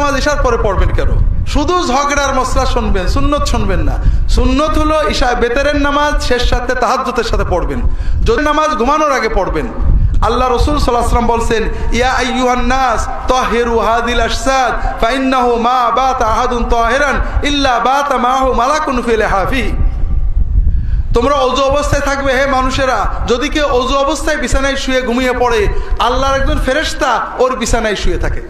নামাজ ইশার পরে পড়বেন কেন? শুধু ঝগড়ার মশলা শুনবেন, সুন্নত শুনবেন না। সুন্নত হলো ইশা বেতেরের নামাজ শেষ সাথে তাহাজ্জুদের সাথে পড়বেন, যদি নামাজ ঘুমানোর আগে পড়বেন। আল্লাহ রসুল সাল্লাল্লাহু আলাইহি ওয়াসাল্লাম বলছেন, ইয়া আইয়ুহান নাস তাহিরু হাদিল আশসাদ ফাইন্নাহু মা বাতা আহাদুন তাহিরান ইল্লা বাতা মাহু মালাকুন ফি লিহাফি। তোমরা অজু অবস্থায় থাকবে হে মানুষেরা, যদি কেউ অজু অবস্থায় বিছানায় শুয়ে ঘুমিয়ে পড়ে, আল্লাহর একজন ফেরেশতা ওর বিছানায় শুয়ে থাকে।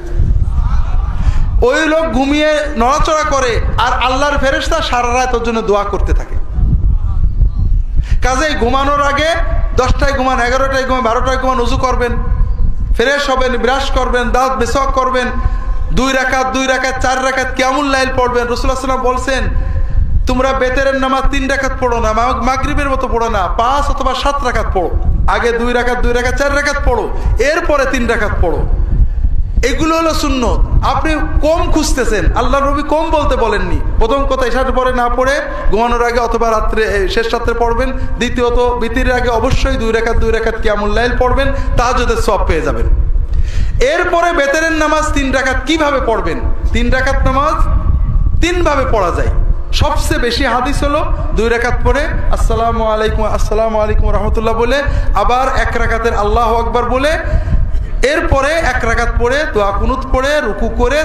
ওই লোক ঘুমিয়ে নড়াচড়া করে আর আল্লাহর ফেরেশতা সারা রাত ওর জন্য দোয়া করতে থাকে। কাজেই ঘুমানোর আগে 10টায় ঘুমান, 11টায় ঘুমান, 12টায় ঘুমান ওযু করবেন, ফ্রেশ হবেন, ব্রাশ করবেন, দাঁত মেসওয়াক করবেন, 2 রাকাত 4 রাকাত কিয়ামুল লাইল পড়বেন। রাসূলুল্লাহ সাল্লাল্লাহু আলাইহি ওয়াসাল্লাম বলছেন, তোমরা বেতেরের নামাজ 3 রাকাত পড়ো না, মাগরিবের মতো পড়ো না, 5 অথবা 7 রাকাত পড়ো। আগে 2 রাকাত 4 রাকাত পড়ো, এরপরে 3 রাকাত পড়ো। এগুলো হলো সুন্নত। আপনি কম খুঁজতেছেন, আল্লাহ নবী কম বলতে বলেননি। প্রথম কথা ইশার পরে না পড়ে ঘুমানোর আগে অথবা রাত্রে শেষ রাত্রে পড়বেন। দ্বিতীয়ত বিতিরের আগে অবশ্যই 2 রাকাত কিয়ামুল লাইল পড়বেন, তাহাজ্জুদের সওয়াব পেয়ে যাবেন। এরপরে বেতেরের নামাজ 3 রাকাত কিভাবে পড়বেন? 3 রাকাত নামাজ 3 ভাবে পড়া যায়। সবচেয়ে বেশি হাদিস হলো 2 রাকাত পড়ে আসসালামু আলাইকুম রহমতুল্লাহ বলে, আবার 1 রাকাতের আল্লাহু আকবার বলে, এরপরে 1 রাকাত পড়ে দোয়া কুনুত পড়ে রুকু করে